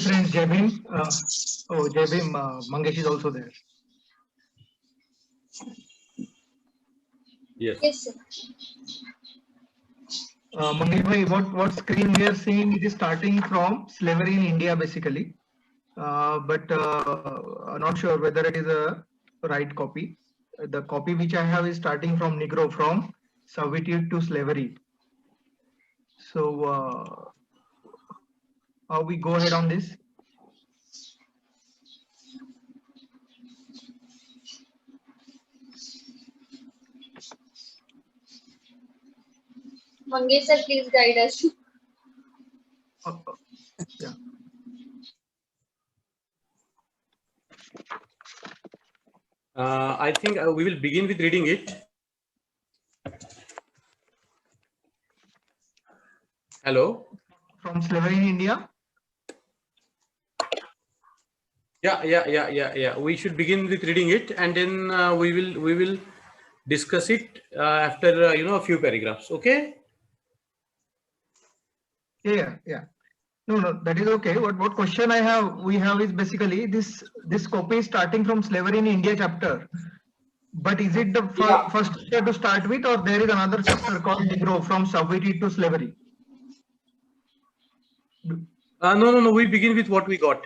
Friends, Jai Bhim. Oh, Jai Bhim, Mangesh is also there. Yes. Yes, sir. Mangesh bhai, what screen we are seeing, it is starting from slavery in India basically, but I'm not sure whether it is a right copy. The copy which I have is starting from Negro, from servitude to slavery. So how we go ahead on this? Mangesh sir, please guide us. Yeah. I think we will begin with reading it. Hello. From slavery in India. Yeah. We should begin with reading it, and then we will discuss it after a few paragraphs. Okay. Yeah. No, that is okay. What question we have is basically this copy is starting from slavery in India chapter. But is it the first chapter to start with, or there is another chapter called Negro, from servitude to slavery? No. We begin with what we got.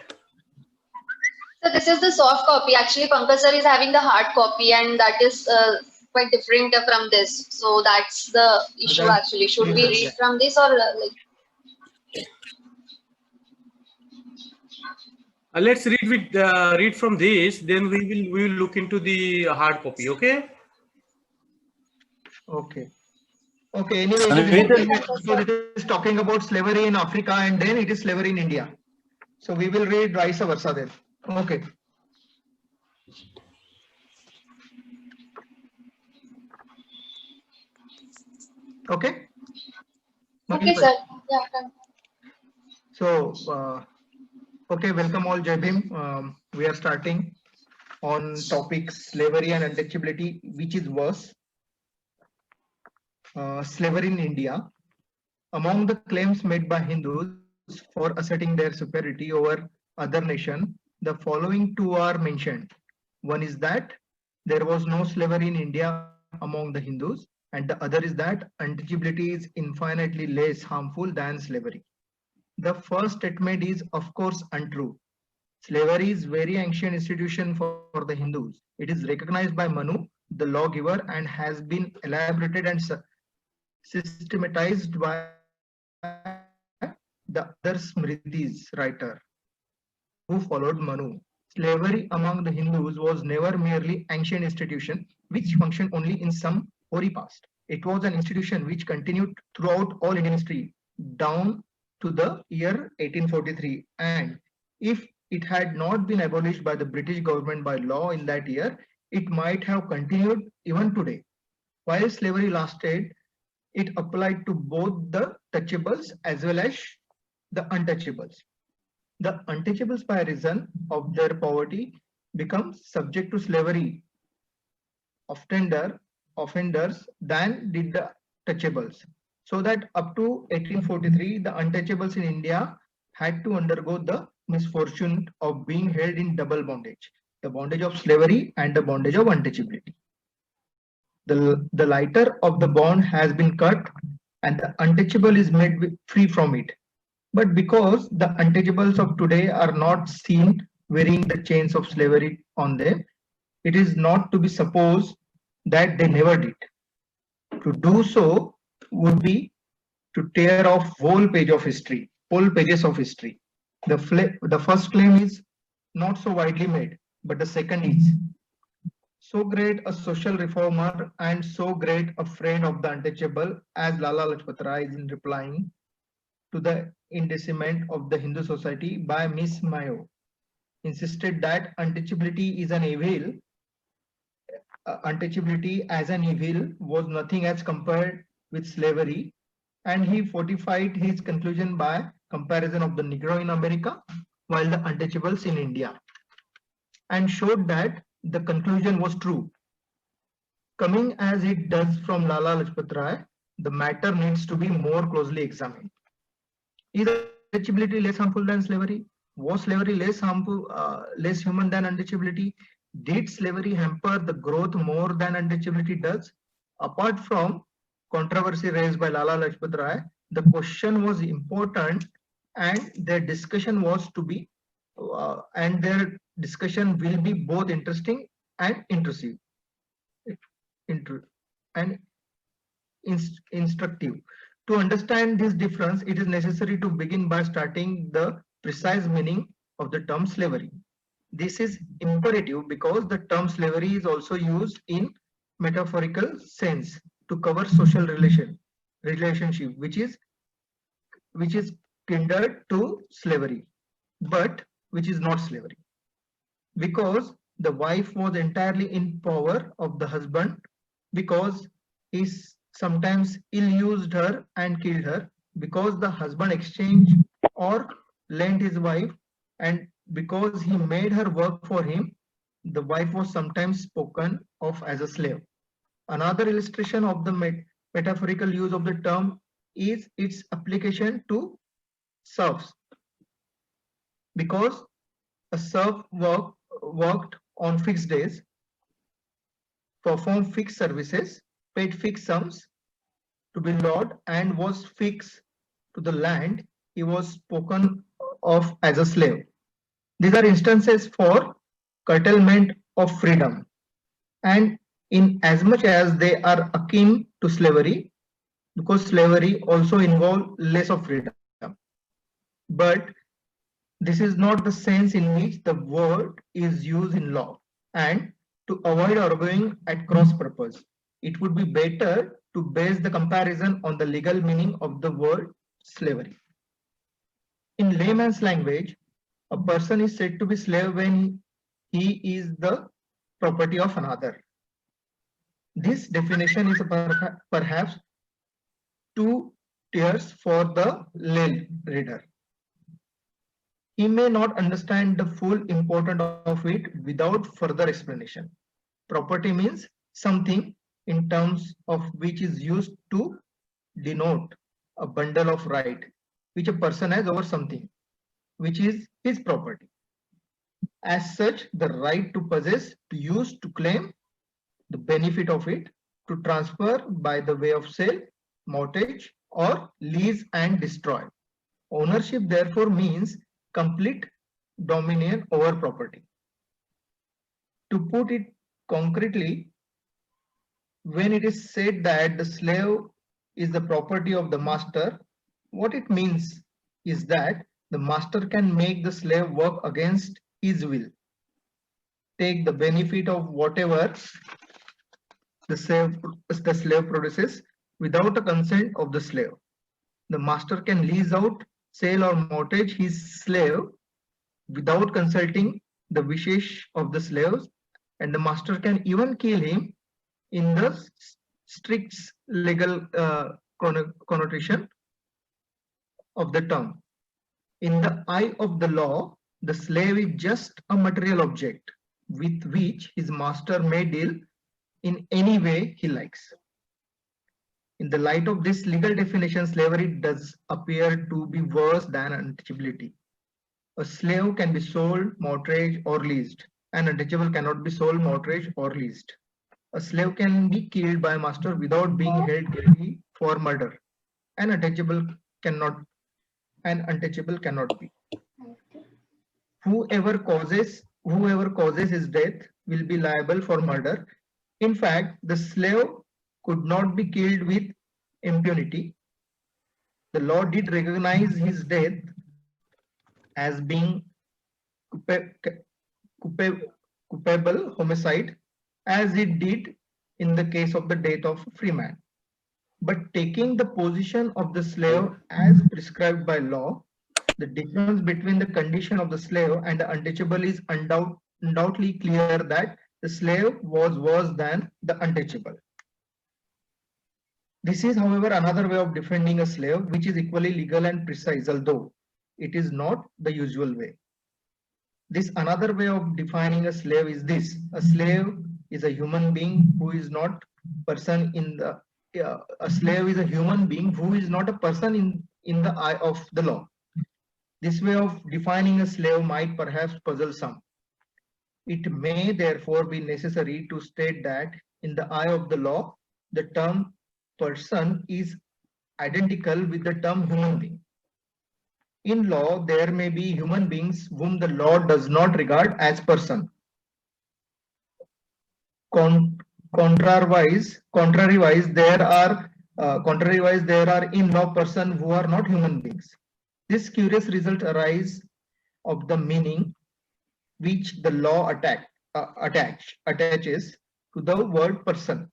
So this is the soft copy. Actually, Pankaj sir is having the hard copy, and that is quite different from this. So that's the issue actually. Should we read from this or like? Let's read from this. Then we will look into the hard copy. Okay. Okay. Anyway, it is talking about slavery in Africa, and then it is slavery in India. So we will read vice versa then. Okay. Okay. Okay, sir. Yeah. So, okay, welcome all, Jai Bhim. We are starting on topic slavery and untouchability, which is worse. Slavery in India. Among the claims made by Hindus for asserting their superiority over other nation, the following two are mentioned. One is that there was no slavery in India among the Hindus, and the other is that untouchability is infinitely less harmful than slavery. The first statement is, of course, untrue. Slavery is very ancient institution for the Hindus. It is recognized by Manu, the lawgiver, and has been elaborated and systematized by the other Smritis writer who followed Manu. Slavery among the Hindus was never merely ancient institution which functioned only in some hoary past. It was an institution which continued throughout all Indian history down to the year 1843, and if it had not been abolished by the British government by law in that year, it might have continued even today. While slavery lasted, it applied to both the touchables as well as the untouchables. The untouchables, by reason of their poverty, become subject to slavery offenders than did the touchables. So that up to 1843, the untouchables in India had to undergo the misfortune of being held in double bondage, the bondage of slavery and the bondage of untouchability. The lighter of the bond has been cut and the untouchable is made free from it. But because the untouchables of today are not seen wearing the chains of slavery on them, it is not to be supposed that they never did. To do so would be to tear off whole pages of history. The first claim is not so widely made, but the second is. So great a social reformer and so great a friend of the untouchable as Lala Lajpat Rai is in replying to the indictment of the Hindu society by Miss Mayo, insisted that untouchability is an evil. Untouchability as an evil was nothing as compared with slavery, and he fortified his conclusion by comparison of the Negro in America while the untouchables in India, and showed that the conclusion was true. Coming as it does from Lala Lajpat Rai, the matter needs to be more closely examined. He is untouchability less harmful than slavery? Was slavery less harmful, less human than untouchability? Did slavery hamper the growth more than untouchability does? Apart from controversy raised by Lala Lajpat Rai, the question was important, and their discussion was to be, and their discussion will be both interesting and intrusive, and instructive. To understand this difference, it is necessary to begin by starting the precise meaning of the term slavery. This is imperative because the term slavery is also used in metaphorical sense to cover social relationship, which is kindred to slavery, but which is not slavery, because the wife was entirely in power of the husband, because he sometimes ill-used her and killed her, because the husband exchanged or lent his wife, and because he made her work for him, the wife was sometimes spoken of as a slave. Another illustration of the metaphorical use of the term is its application to serfs, because a serf worked on fixed days, performed fixed services, paid fixed sums to be lord, and was fixed to the land. He was spoken of as a slave. These are instances for curtailment of freedom, and in as much as they are akin to slavery, because slavery also involves less of freedom. But this is not the sense in which the word is used in law, and to avoid arguing at cross purpose, it would be better to base the comparison on the legal meaning of the word slavery. In layman's language, a person is said to be slave when he is the property of another. This definition is perhaps too terse for the lay reader. He may not understand the full importance of it without further explanation. Property means something in terms of which is used to denote a bundle of right which a person has over something which is his property. As such, the right to possess, to use, to claim the benefit of it, to transfer by the way of sale, mortgage, or lease and destroy. Ownership therefore means complete dominion over property. To put it concretely, when it is said that the slave is the property of the master, what it means is that the master can make the slave work against his will, take the benefit of whatever the slave produces without a consent of the slave. The master can lease out, sell, or mortgage his slave without consulting the wishes of the slaves, and the master can even kill him in the strict legal connotation of the term. In the eye of the law, the slave is just a material object with which his master may deal in any way he likes. In the light of this legal definition, slavery does appear to be worse than untouchability. A slave can be sold, mortgaged, or leased. An untouchable cannot be sold, mortgaged, or leased. A slave can be killed by a master without being held guilty for murder. An untouchable cannot be. Whoever causes his death will be liable for murder. In fact, the slave could not be killed with impunity. The law did recognize his death as being culpable homicide, as it did in the case of the death of a free man. But taking the position of the slave as prescribed by law, the difference between the condition of the slave and the untouchable is undoubtedly clear that the slave was worse than the untouchable. This is, however, another way of defending a slave, which is equally legal and precise, although it is not the usual way. This another way of defining a slave is this: a slave is a human being who is not person in the a slave is a human being who is not a person in the eye of the law. This way of defining a slave might perhaps puzzle some. It may therefore be necessary to state that in the eye of the law, the term person is identical with the term human being. In law, there may be human beings whom the law does not regard as person. Contrariwise, there are in law person who are not human beings. This curious result arises of the meaning which the law attaches to the word person.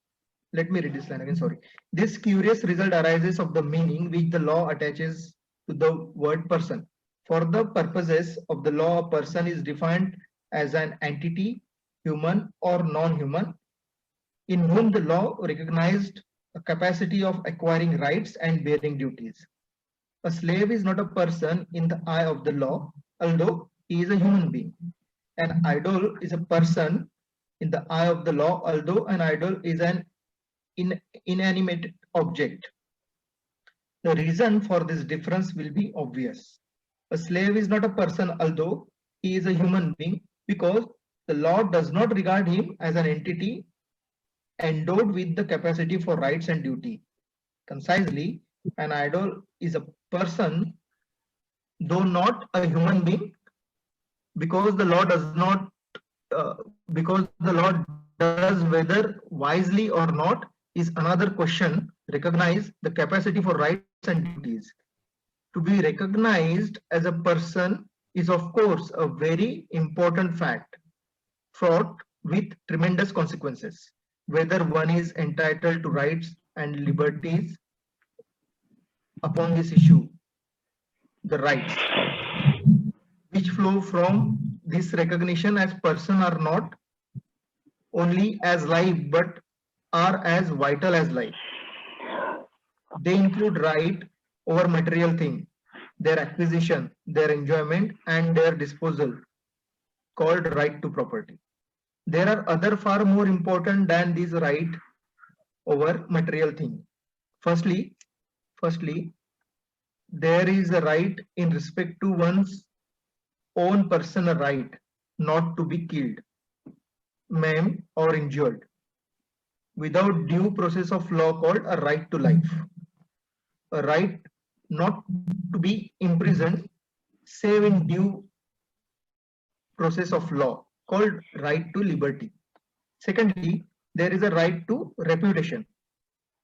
Let me read this line again, sorry. This curious result arises of the meaning which the law attaches to the word person. For the purposes of the law, a person is defined as an entity, human or non-human, in whom the law recognized a capacity of acquiring rights and bearing duties. A slave is not a person in the eye of the law, although he is a human being. An idol is a person in the eye of the law, although an idol is an inanimate object. The reason for this difference will be obvious. A slave is not a person, although he is a human being, because the law does not regard him as an entity endowed with the capacity for rights and duty. Concisely, an idol is a person, though not a human being, because the law does not, does whether wisely or not is another question. Recognize the capacity for rights and duties. To be recognized as a person is, of course, a very important fact, fraught with tremendous consequences. Whether one is entitled to rights and liberties upon this issue, the rights which flow from this recognition as person are not only as life but are as vital as life. They include right over material thing, their acquisition, their enjoyment, and their disposal, called right to property. There are other far more important than this right over material thing. Firstly, there is a right in respect to one's own personal right not to be killed, maimed, or injured without due process of law, called a right to life. A right not to be imprisoned save in due process of law, called right to liberty. Secondly, there is a right to reputation,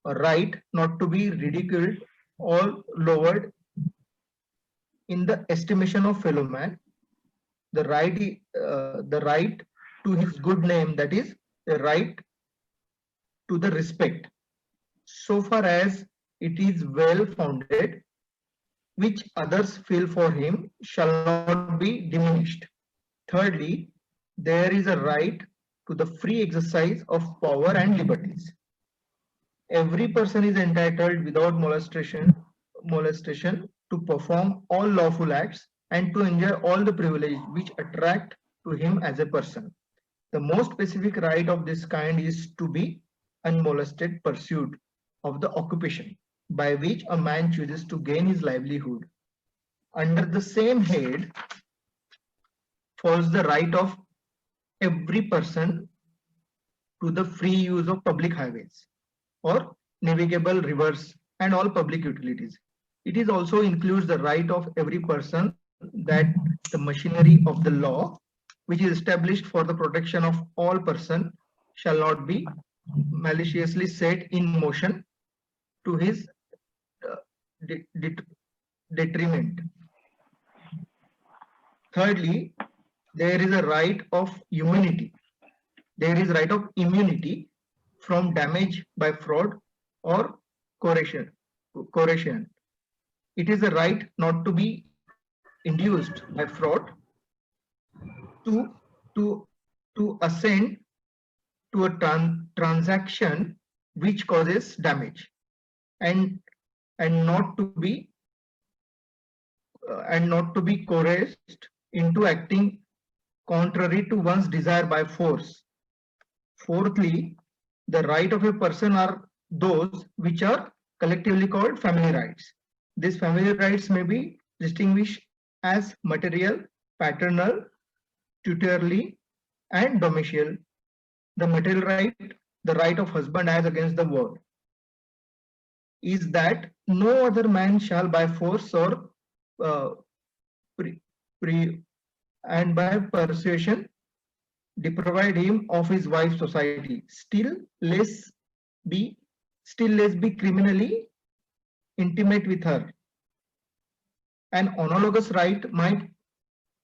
a right not to be ridiculed or lowered in the estimation of fellow man. The right to his good name, that is, the right to the respect, so far as it is well founded, which others feel for him, shall not be diminished. Thirdly, there is a right to the free exercise of power and liberties. Every person is entitled without molestation to perform all lawful acts and to enjoy all the privileges which attract to him as a person. The most specific right of this kind is to be unmolested pursuit of the occupation by which a man chooses to gain his livelihood. Under the same head falls the right of every person to the free use of public highways or navigable rivers and all public utilities. It is also includes the right of every person that the machinery of the law, which is established for the protection of all persons, shall not be maliciously set in motion to his detriment. Thirdly, there is a right of immunity. There is right of immunity from damage by fraud or coercion. It is a right not to be induced by fraud to assent to a transaction which causes damage, and not to be coerced into acting contrary to one's desire by force. Fourthly, the right of a person are those which are collectively called family rights. These family rights may be distinguished as material, paternal, tutorly, and domicilial. The material right, the right of husband as against the word, is that no other man shall by force or uh, and by persuasion deprive him of his wife's society. Be still less be criminally intimate with her. An analogous right might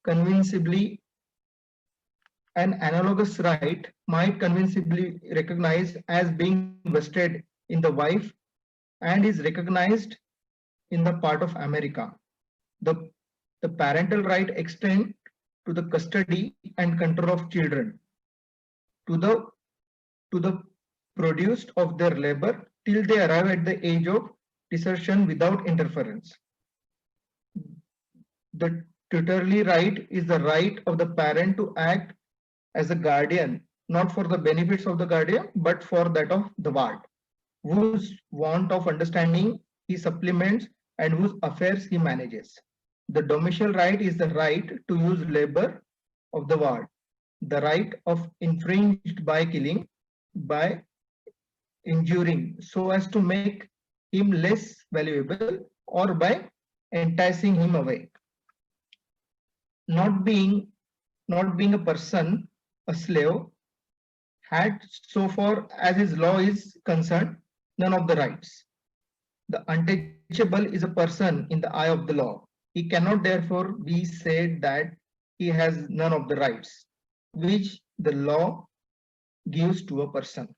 convincingly recognized as being vested in the wife and is recognized in the part of America. The parental right extends to the custody and control of children, to the produce of their labor till they arrive at the age of desertion without interference. The tutorly right is the right of the parent to act as a guardian, not for the benefits of the guardian, but for that of the ward, whose want of understanding he supplements and whose affairs he manages. The domicilial right is the right to use labor of the ward, the right of infringed by killing, by injuring so as to make him less valuable or by enticing him away. Not being a person, a slave, had, so far as his law is concerned, none of the rights. The untouchable is a person in the eye of the law. He cannot therefore be said that he has none of the rights which the law gives to a person.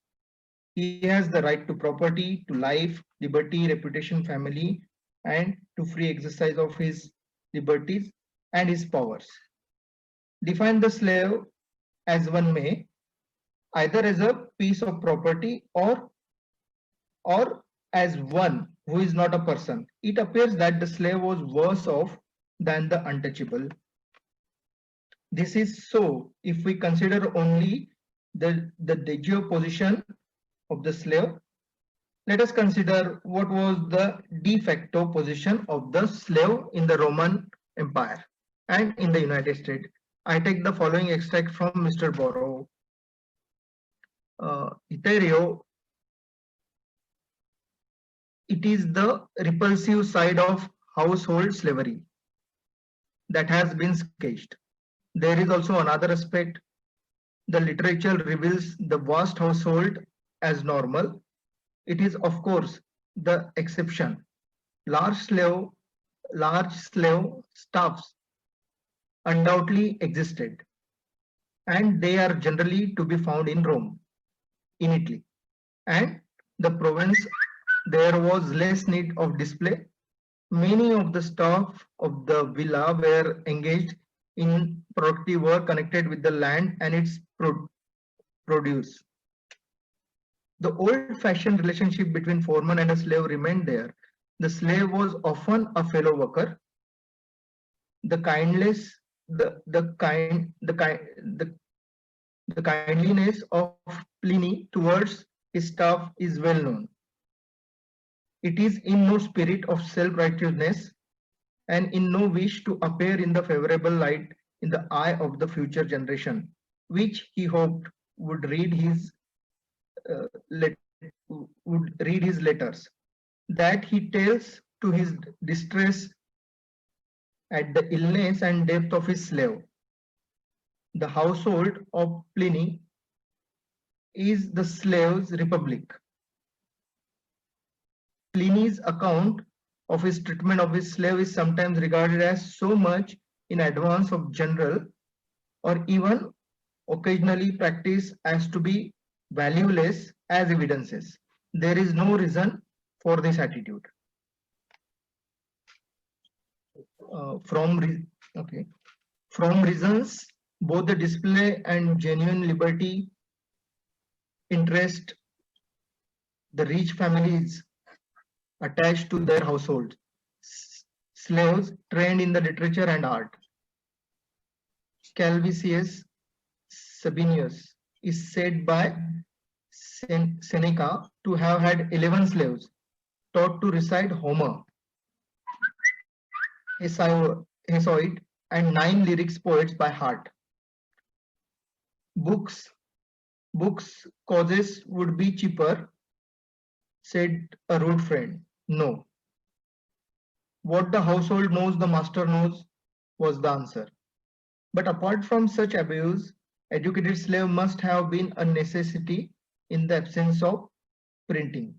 He has the right to property, to life, liberty, reputation, family, and to free exercise of his liberties and his powers. Define the slave as one may, either as a piece of property or as one who is not a person. It appears that the slave was worse off than the untouchable. This is so if we consider only the de jure position of the slave. Let us consider what was the de facto position of the slave in the Roman Empire and in the United States. I take the following extract from Mr. Borrow. Etherio, it is the repulsive side of household slavery that has been sketched. There is also another aspect. The literature reveals the vast household as normal. It is, of course, the exception. Large slave staffs undoubtedly existed, and they are generally to be found in Rome, in Italy, and the province. There was less need of display. Many of the staff of the villa were engaged in productive work connected with the land and its produce. The old-fashioned relationship between foreman and a slave remained there. The slave was often a fellow worker. The kindliness of Pliny towards his staff is well known. It is in no spirit of self-righteousness and in no wish to appear in the favorable light in the eye of the future generation, which he hoped would read his letters, that he tells to his distress at the illness and death of his slave. The household of Pliny is the slave's republic. Pliny's account of his treatment of his slave is sometimes regarded as so much in advance of general or even occasionally practiced as to be valueless as evidences. There is no reason for this attitude. From reasons, both the display and genuine liberty interest the rich families attached to their households, slaves trained in the literature and art. Calvisius Sabinius is said by Seneca to have had 11 slaves taught to recite Homer. Hesiod, and 9 lyrics poets by heart. Books causes would be cheaper, said a rude friend. No. What the household knows, the master knows, was the answer. But apart from such abuse, educated slave must have been a necessity in the absence of printing.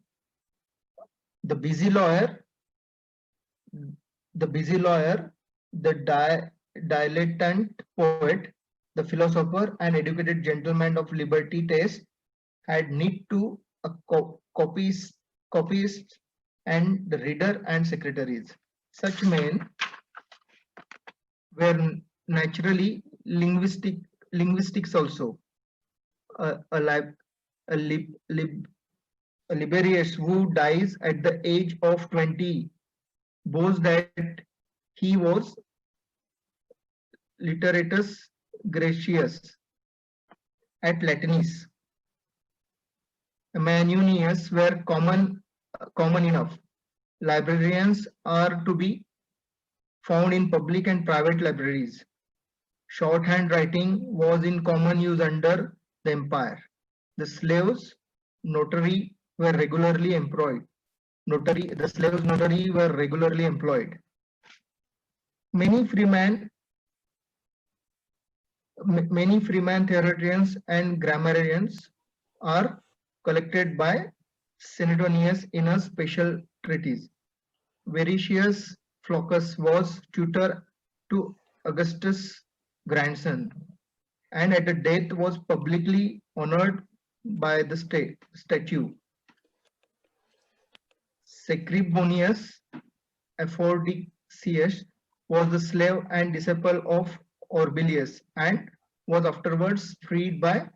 The busy lawyer, the dilettante poet, the philosopher, and educated gentleman of liberty taste had need to copies, copyists, and the reader and secretaries. Such men were naturally linguistics also. A Liberius who dies at the age of 20 boasts that he was literatus Gracius at Latinis. Manuenius were common enough. Librarians are to be found in public and private libraries. Shorthand writing was in common use under the empire. The slaves notary were regularly employed. The slaves notary were regularly employed. Many freeman theologians and grammarians are collected by Suetonius in a special treatise. Vericius Flaccus was tutor to Augustus' grandson, and at the death was publicly honored by the statue. Scribonius Aphrodisius was the slave and disciple of Orbilius and was afterwards freed by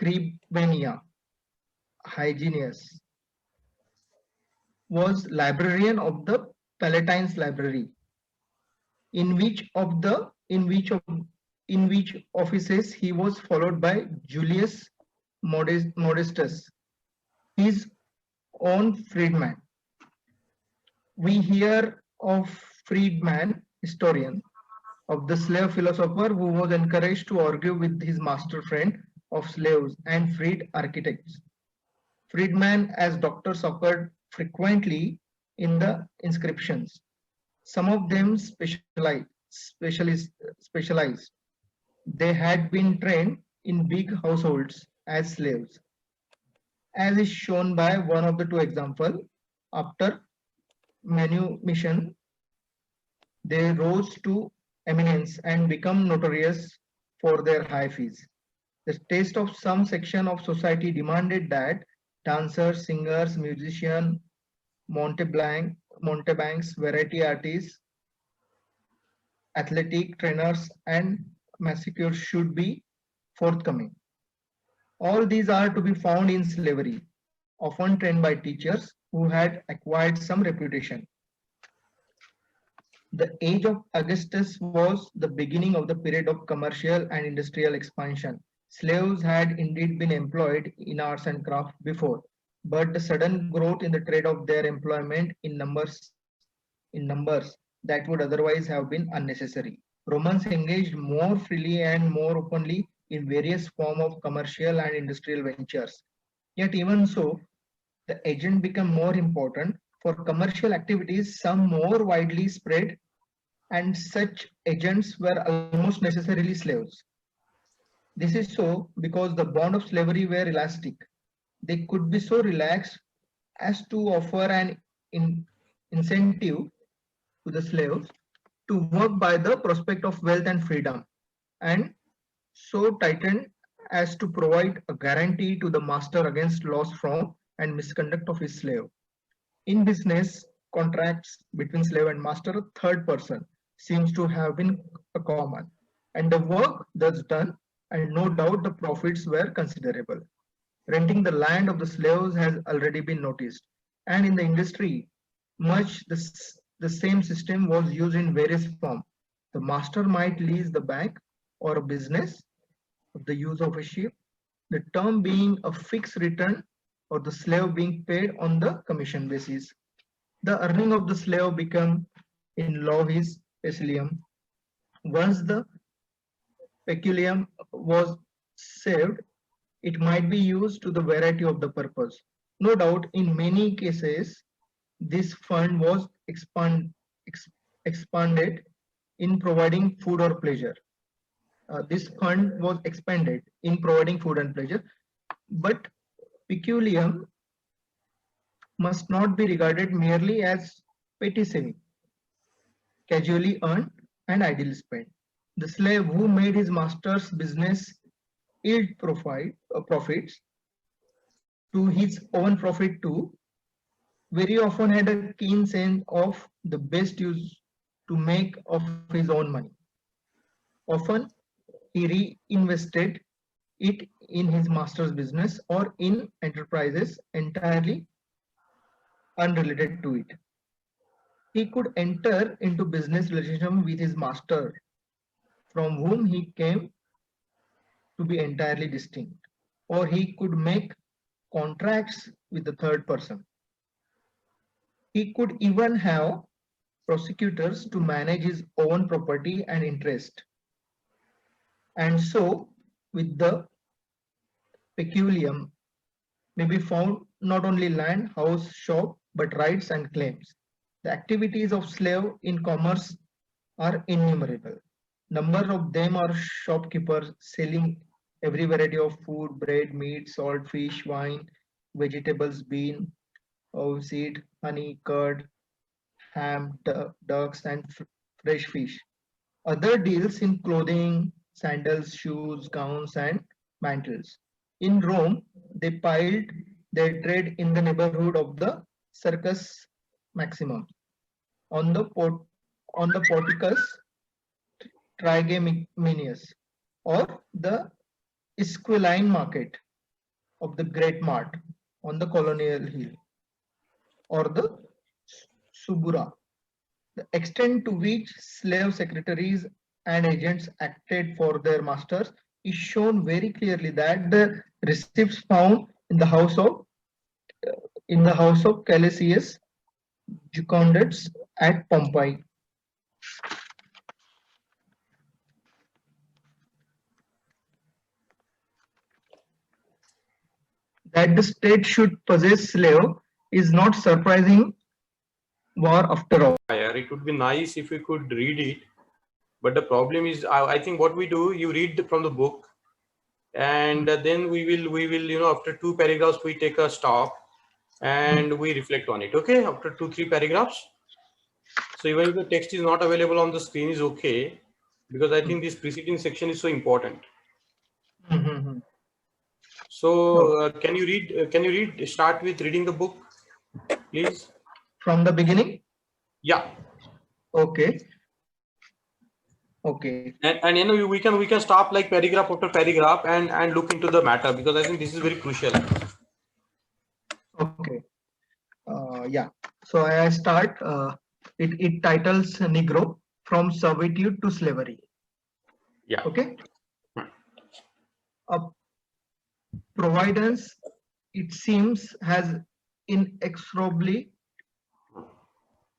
Scribania. Hyginus was librarian of the Palatine's library, in which offices he was followed by Julius Modestus, his own freedman. We hear of freedman historian, of the slave philosopher who was encouraged to argue with his master friend, of slaves and freed architects. Freedmen as doctors occurred frequently in the inscriptions. Some of them specialized. They had been trained in big households as slaves. As is shown by one of the two examples, after manumission, they rose to eminence and become notorious for their high fees. The taste of some section of society demanded that dancers, singers, musicians, mountebanks, variety artists, athletic trainers, and massacres should be forthcoming. All these are to be found in slavery, often trained by teachers who had acquired some reputation. The age of Augustus was the beginning of the period of commercial and industrial expansion. Slaves had indeed been employed in arts and craft before, but the sudden growth in the trade of their employment in numbers that would otherwise have been unnecessary. Romans engaged more freely and more openly in various forms of commercial and industrial ventures. Yet even so, the agent became more important. For commercial activities, some more widely spread, and such agents were almost necessarily slaves. This is so because the bond of slavery were elastic. They could be so relaxed as to offer an incentive to the slaves to work by the prospect of wealth and freedom, and so tightened as to provide a guarantee to the master against loss from and misconduct of his slave. In business contracts between slave and master, a third person seems to have been a common, and the work thus done, and no doubt the profits were considerable. Renting the land of the slaves has already been noticed, and in the industry, much the same system was used in various forms. The master might lease the bank or a business of the use of a ship, the term being a fixed return or the slave being paid on the commission basis. The earning of the slave became in law his peculium. Once the peculium was saved, it might be used to the variety of the purpose. No doubt, in many cases, this fund was expanded in providing food or pleasure. This fund was expanded in providing food and pleasure, but peculium must not be regarded merely as petty saving, casually earned and idly spent. The slave who made his master's business yield profits to his own profit too, very often had a keen sense of the best use to make of his own money. Often he reinvested it in his master's business or in enterprises entirely unrelated to it. He could enter into business relationship with his master, from whom he came to be entirely distinct, or he could make contracts with the third person. He could even have prosecutors to manage his own property and interest. And so, with the peculium may be found not only land, house, shop, but rights and claims. The activities of slave in commerce are innumerable. Number of them are shopkeepers selling every variety of food, bread, meat, salt, fish, wine, vegetables, bean, seed, honey, curd, ham, ducks, and fresh fish. Other deals in clothing, sandals, shoes, gowns, and mantles. In Rome, they piled their trade in the neighborhood of the Circus Maximum, on the Porticus Trigeminius, or the Esquiline Market of the Great Mart on the Colonial Hill, or the Subura. The extent to which slave secretaries and agents acted for their masters is shown very clearly that the receipts found in the house of Cassius Jucundus at Pompeii. That the state should possess slave is not surprising war after all. It would be nice if we could read it, but the problem is, I think what we do, you read from the book, and then we will after 2 paragraphs we take a stop and we reflect on it. Okay, after 2-3 paragraphs. So even if the text is not available on the screen is okay, because I think this preceding section is so important. So can you read? Start with reading the book, please. From the beginning? Yeah. Okay. And we can stop like paragraph after paragraph and look into the matter, because I think this is very crucial. Okay. Yeah. So I start. It titles Negro from servitude to slavery. Yeah. Okay. Providence, it seems, has inexorably.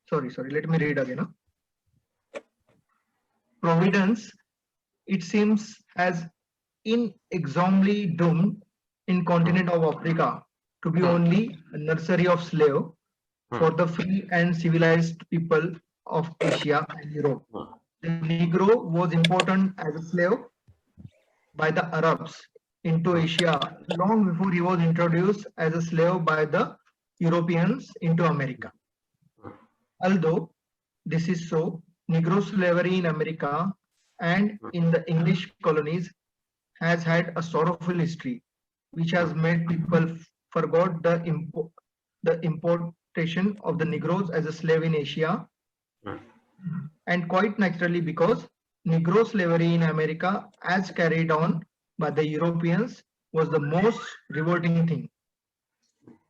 Sorry. Let me read again. Providence, it seems, has inexorably doomed in continent of Africa to be only a nursery of slave for the free and civilized people of Asia and Europe. The Negro was important as a slave by the Arabs into Asia long before he was introduced as a slave by the Europeans into America. Although this is so, Negro slavery in America and in the English colonies has had a sorrowful history, which has made people forget the importation of the Negroes as a slave in Asia, and quite naturally because Negro slavery in America, as carried on by the Europeans, was the most revolting thing.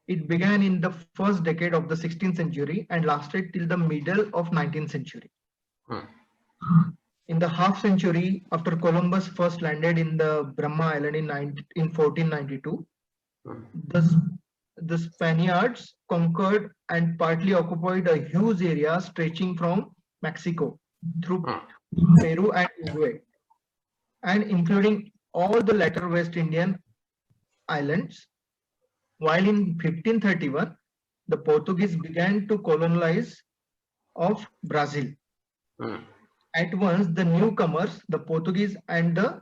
It began in the first decade of the 16th century and lasted till the middle of 19th century. In the half century after Columbus first landed in the Brahma Island in 1492, the Spaniards conquered and partly occupied a huge area stretching from Mexico through Hmm. Peru and Uruguay, and including all the latter West Indian islands. While in 1531, the Portuguese began to colonize of Brazil. Hmm. At once, the newcomers, the Portuguese and the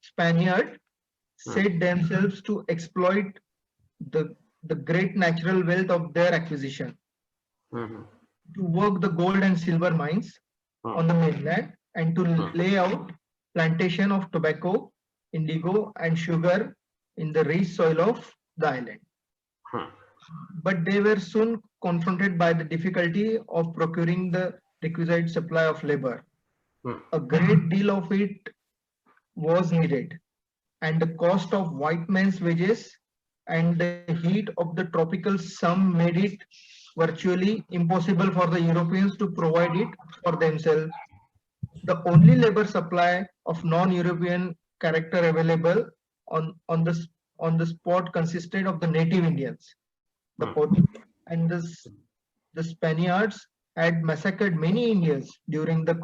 Spaniard, set themselves to exploit the, the great natural wealth of their acquisition, Hmm. to work the gold and silver mines on the mainland, and to lay out plantation of tobacco, indigo, and sugar in the rich soil of the island. Hmm. But they were soon confronted by the difficulty of procuring the requisite supply of labor. Hmm. A great deal of it was needed, and the cost of white men's wages and the heat of the tropical sun made it virtually impossible for the Europeans to provide it for themselves. The only labor supply of non-European character available on the spot consisted of the native Indians. The Portuguese and the Spaniards had massacred many Indians during the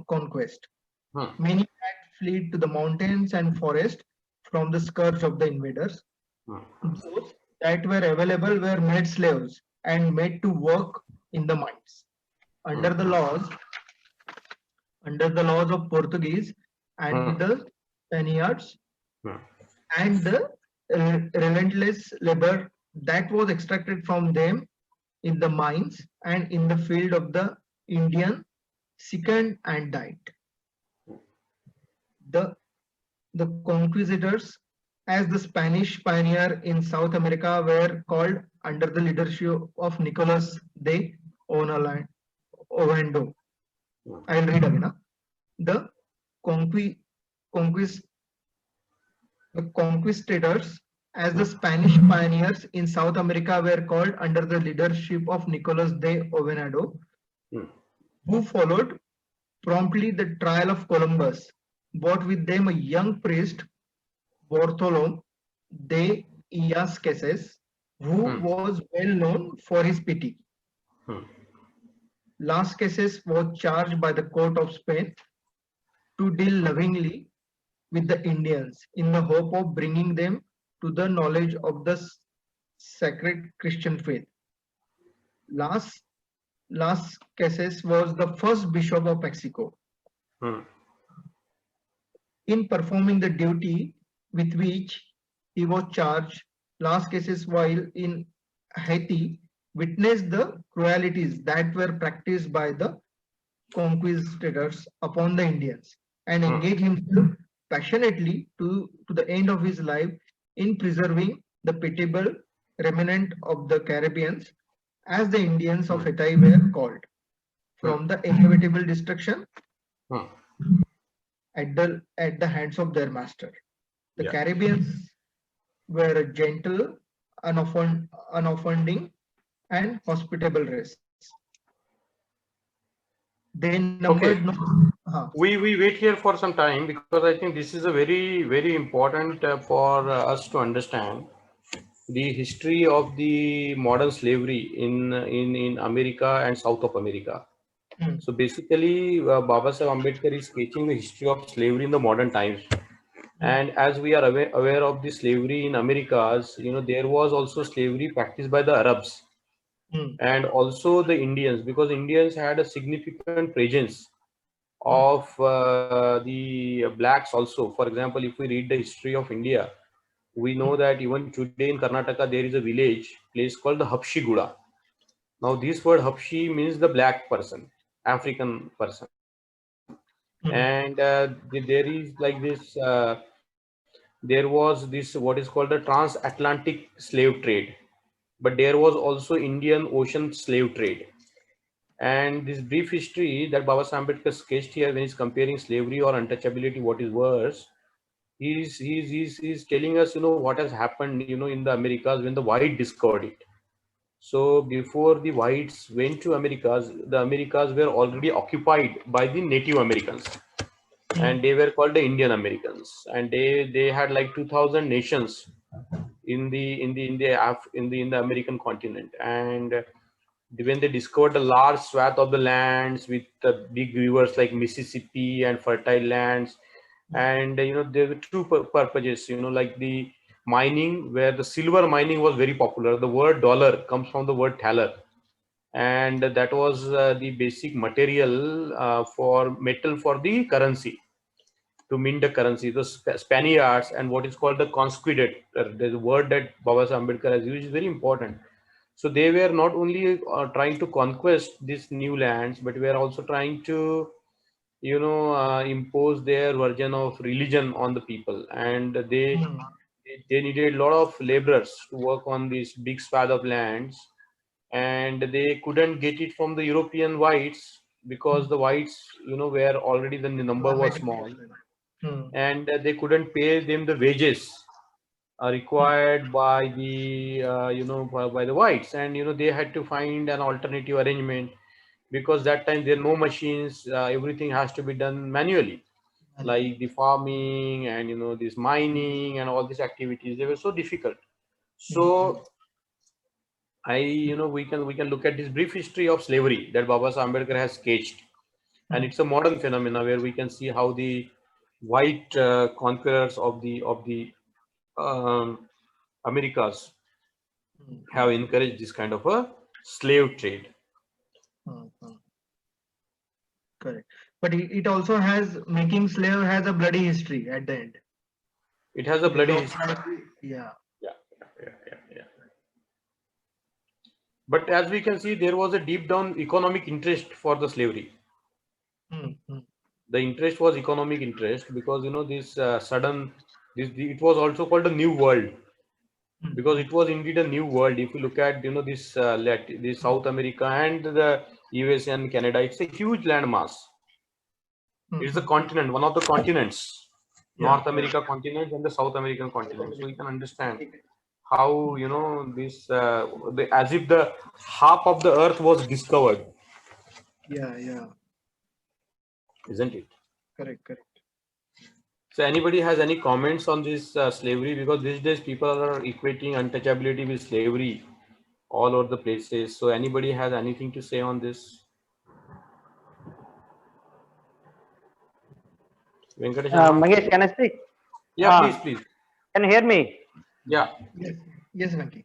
conquest. Hmm. Many had fled to the mountains and forest from the scourge of the invaders. Hmm. Those that were available were made slaves and made to work in the mines. Under the laws, under the laws of Portuguese and the Spaniards, Hmm. and the relentless labor that was extracted from them in the mines and in the field of the Indian sickened and died. The, the conquistadors, as the Spanish pioneer in South America, were called under the leadership of Nicolas de Ovando. I'll read again. The conquist, the conquistadors, as the Spanish pioneers in South America, were called under the leadership of Nicolas de Ovando, who followed promptly the trial of Columbus, brought with them a young priest, Bartolome de Illescas, who was well known for his piety. Las Cases was charged by the court of Spain to deal lovingly with the Indians in the hope of bringing them to the knowledge of the sacred Christian faith. Las Cases was the first bishop of Mexico. In performing the duty with which he was charged, Las Cases, while in Haiti, witnessed the cruelties that were practiced by the conquistadors upon the Indians, and engaged himself passionately to the end of his life in preserving the pitiable remnant of the Caribbeans, as the Indians of Haiti were called, from the inevitable destruction at the hands of their master. The Caribbeans were a gentle, unoffending, and hospitable race. They numbered we wait here for some time, because I think this is a very important for us to understand the history of the modern slavery in America and South of America. So basically, Baba Saheb Ambedkar is sketching the history of slavery in the modern times. And as we are aware of the slavery in Americas, there was also slavery practiced by the Arabs and also the Indians, because Indians had a significant presence of the blacks also. For example, if we read the history of India, we know that even today in Karnataka, there is a place called the Habshiguda. Now, this word Habshi means the black person, African person. And there is like this, there was this, what is called the transatlantic slave trade, but there was also Indian Ocean slave trade. And this brief history that Baba Saheb Ambedkar sketched here, when he's comparing slavery or untouchability, what is worse, he's telling us, what has happened, in the Americas when the white discovered it. So before the whites went to Americas, the Americas were already occupied by the Native Americans, and they were called the Indian Americans, and they had like 2,000 nations in the American continent. And when they discovered a large swath of the lands with big rivers like Mississippi and fertile lands, and there were two purposes, like the mining, where the silver mining was very popular. The word dollar comes from the word thaler, and that was the basic material for metal for the currency, to mint the currency. The Spaniards and what is called the conscripted, there's a word that Baba Saheb Ambedkar has used, is very important. So they were not only trying to conquest these new lands, but were also trying to, impose their version of religion on the people. And they needed a lot of laborers to work on this big swath of lands, and they couldn't get it from the European whites because the whites, were already, the number was small, and they couldn't pay them the wages required by the by the whites, and they had to find an alternative arrangement, because that time there are no machines, everything has to be done manually, like the farming and this mining and all these activities, they were so difficult. So we can look at this brief history of slavery that Baba Saheb Ambedkar has sketched, and it's a modern phenomena where we can see how the white conquerors of the Americas have encouraged this kind of a slave trade. Correct. But it also has, making slave has a bloody history at the end. It has a bloody history. Yeah. Yeah. But as we can see, there was a deep down economic interest for the slavery. The interest was economic interest, because this it was also called a new world, because it was indeed a new world. If you look at this South America and the USA and Canada, it's a huge landmass. It's a continent, one of the continents, North America continent and the South American continent. So you can understand how this as if the half of the earth was discovered. Yeah. Isn't it? Correct. So anybody has any comments on this slavery? Because these days people are equating untouchability with slavery all over the places. So anybody has anything to say on this? Venkatesh? Mangesh, can I speak? Yeah, please. Can you hear me? Yeah. Yes, Venki.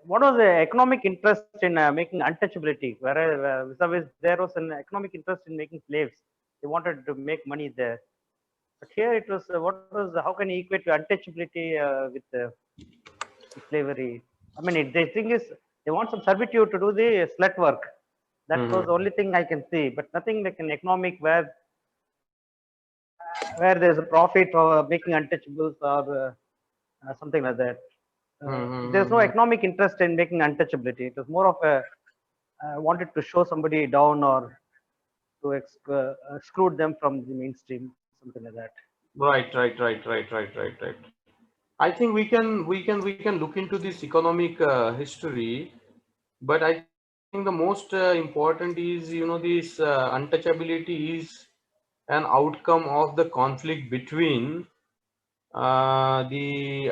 What was the economic interest in making untouchability? Whereas vis-a-vis there was an economic interest in making slaves. They wanted to make money there. But here it was, how can you equate untouchability with slavery? I mean, the thing is, they want some servitude to do the slut work. That was the only thing I can see, but nothing like an economic where there's a profit for making untouchables or something like that. There's no economic interest in making untouchability. It was more of a wanted to show somebody down or to exclude them from the mainstream, something like that. Right. I think we can look into this economic history, but I think the most important is this untouchability is an outcome of the conflict between the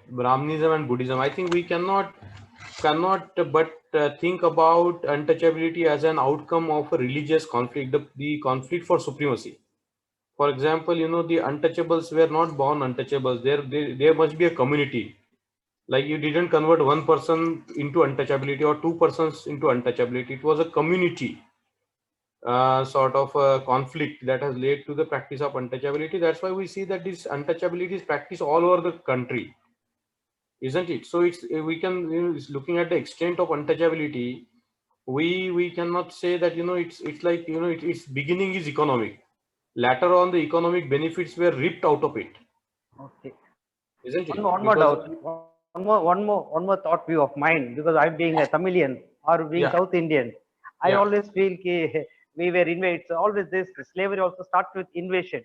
Brahmanism and Buddhism. I think we cannot but think about untouchability as an outcome of a religious conflict, the conflict for supremacy. For example, the untouchables were not born untouchables. There must be a community. Like, you didn't convert one person into untouchability or two persons into untouchability. It was a community sort of a conflict that has led to the practice of untouchability. That's why we see that this untouchability is practiced all over the country, isn't it? So we can, looking at the extent of untouchability, we cannot say that it's like its beginning is economic. Later on, the economic benefits were ripped out of it. Okay. Isn't it? One more doubt. One more thought view of mine, because I'm being a Tamilian or being South Indian. I always feel we were invaded. So always this slavery also starts with invasion.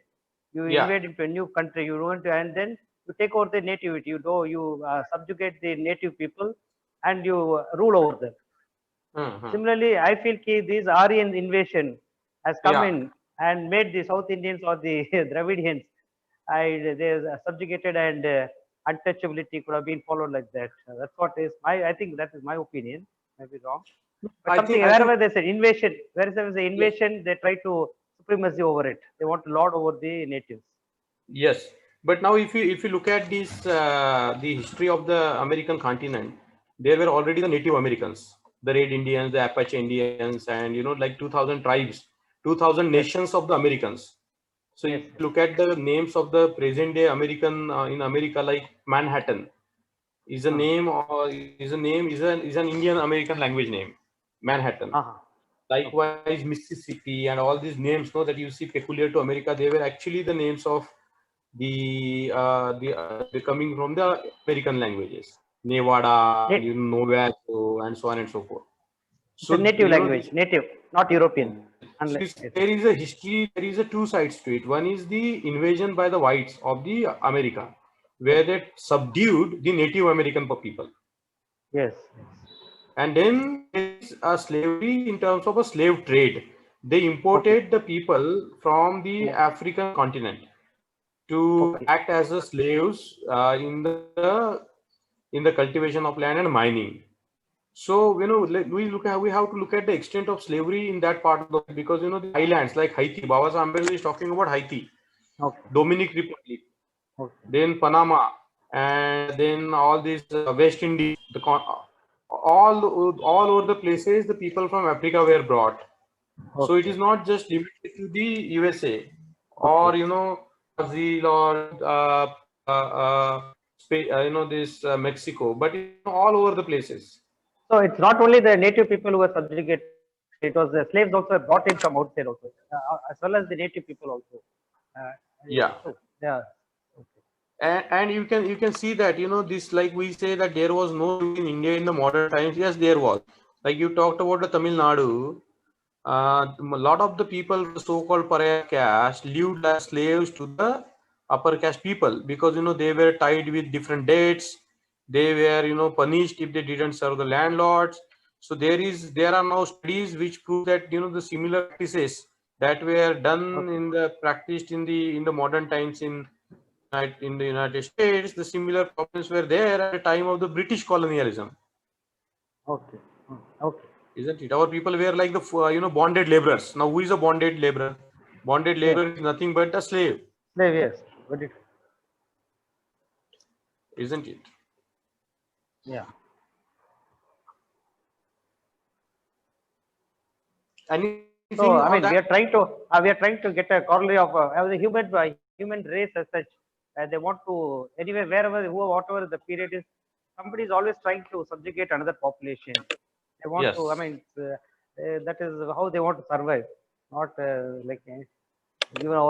You invade into a new country, you want to, and then you take over the nativity. You subjugate the native people, and you rule over them. Similarly, I feel this Aryan invasion has come in and made the South Indians or the Dravidians, they subjugated, and untouchability could have been followed like that. That's what is I think that is my opinion. Maybe wrong. But I something think wherever there's an invasion, wherever there's an invasion, they try to supremacy over it. They want to lord over the natives. yes. But now if you look at this the history of the American continent, there were already the Native Americans, the Red Indians, the Apache Indians, and like 2000 tribes, 2000 nations of the Americans. So Yes. if you look at the names of the present day American in America, like Manhattan is a name or is an Indian American language name, Manhattan. Likewise, Mississippi and all these names, that you see peculiar to America, they were actually the names of the coming from the American languages, Nevada, Navajo, and so on and so forth. So native language, native, not European. There is a history. There is a two sides to it. One is the invasion by the whites of the America, where they subdued the Native American people. Yes. And then there is a slavery in terms of a slave trade. They imported the people from the African continent to act as the slaves in the cultivation of land and mining. So we have to look at the extent of slavery in that part of the world, because the islands like Haiti, Baba Ambedkar is talking about Haiti, Dominican Republic, then Panama, and then all these West Indies, all over the places the people from Africa were brought. So it is not just limited to the USA or Brazil or this Mexico, but all over the places. So it's not only the native people who were subjugated; it was the slaves also brought in from outside also, as well as the native people also. Yeah. Yeah. And you can see that this, like we say that there was no in India in the modern times. Yes, there was. Like you talked about the Tamil Nadu. A lot of the people, the so-called pariah caste, lived as slaves to the upper caste people, because they were tied with different debts. They were punished if they didn't serve the landlords. So there are now studies which prove that the similar practices that were done practiced in the modern times in the United States, the similar problems were there at the time of the British colonialism. Okay. Isn't it? Our people were like the bonded laborers. Now, who is a bonded laborer? Bonded laborer is nothing but a slave. Slave, yes. Isn't it? Yeah. Anything so I mean, we are trying to get a corollary of the human race as such. They want to anyway, whatever the period is, somebody is always trying to subjugate another population. They want to. I mean, that is how they want to survive. Not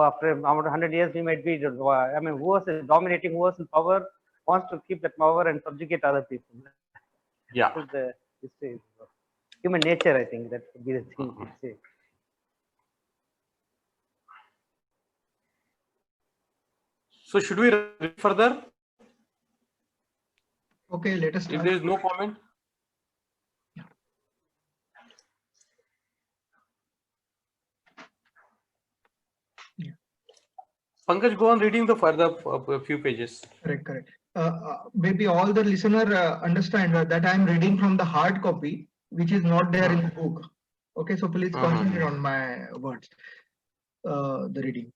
after 100 years, we might be. I mean, who was dominating, who was in power, wants to keep that power and subjugate other people. Yeah. This is human nature, I think that would be the thing to say. So should we read further? Okay, let us. If there is no comment. Yeah. Pankaj, go on reading the further few pages. Correct. Maybe all the listener understand that I am reading from the hard copy, which is not there in the book. Okay, so please concentrate on my words. The reading.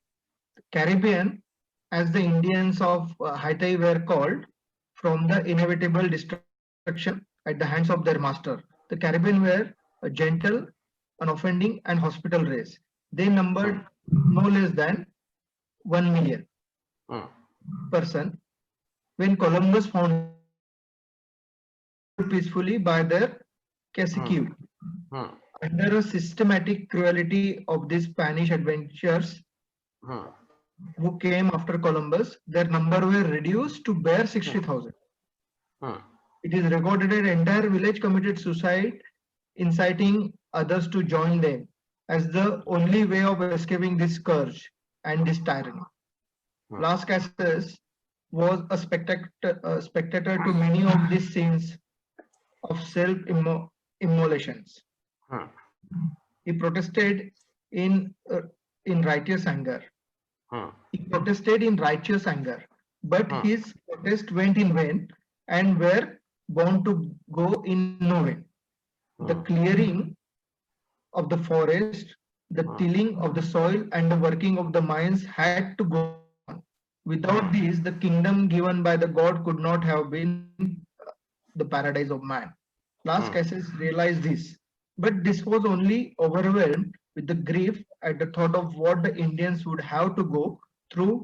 Caribbean, as the Indians of Haiti were called, from the inevitable destruction at the hands of their master. The Caribbean were a gentle, unoffending, and hospitable race. They numbered no less than 1 million person when Columbus found peacefully by their cacique. Under a systematic cruelty of these Spanish adventurers who came after Columbus, their number were reduced to bare 60,000. It is recorded an entire village committed suicide, inciting others to join them as the only way of escaping this scourge and this tyranny. Las Casas was a spectator to many of these scenes of self-immolations. He protested in righteous anger. But his protest went in vain and were bound to go in no vain. The clearing of the forest, the tilling of the soil, and the working of the mines had to go on. Without these, the kingdom given by the god could not have been the paradise of man. Las Cases realized this, but this was only overwhelmed with the grief at the thought of what the Indians would have to go through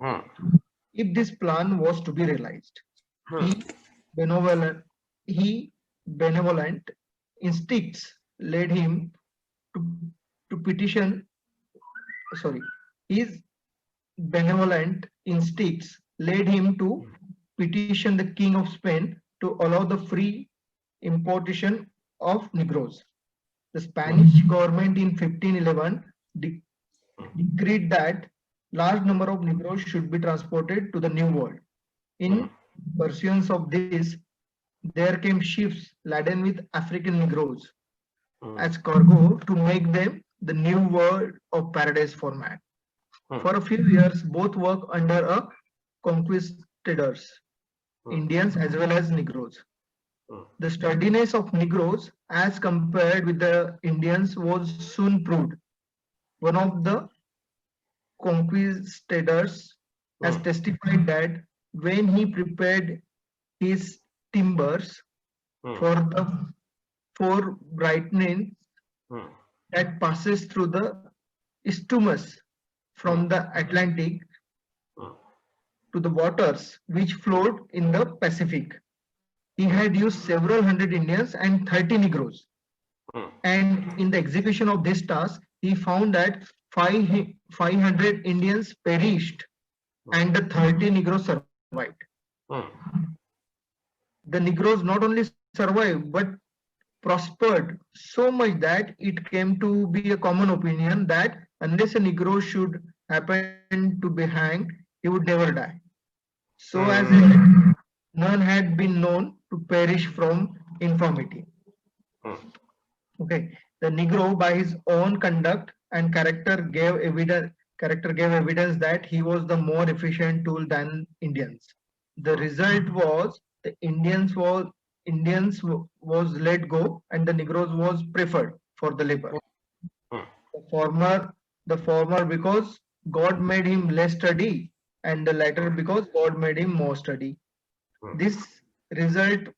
if this plan was to be realized. He benevolent, he benevolent instincts led him to petition. Sorry, his benevolent instincts led him to petition the King of Spain to allow the free importation of Negroes. The Spanish government in 1511 decreed that large number of Negroes should be transported to the New World. In pursuance of this, there came ships laden with African Negroes as cargo to make them the new world of paradise for man. For a few years, both worked under a conquistadors, Indians as well as Negroes. The sturdiness of Negroes as compared with the Indians was soon proved. One of the conquistadors has testified that when he prepared his timbers for the four brightening that passes through the isthmus from the Atlantic to the waters which flowed in the Pacific. He had used several hundred Indians and 30 Negroes. And in the execution of this task, he found that 500 Indians perished and the 30 Negroes survived. The Negroes not only survived but prospered so much that it came to be a common opinion that unless a Negro should happen to be hanged, he would never die. So as yet, none had been known to perish from infirmity. Okay, the Negro by his own conduct and character gave evidence that he was the more efficient tool than Indians. The result was the Indians was let go and the Negroes was preferred for the labor. The former because God made him less sturdy, and the latter because God made him more sturdy. This result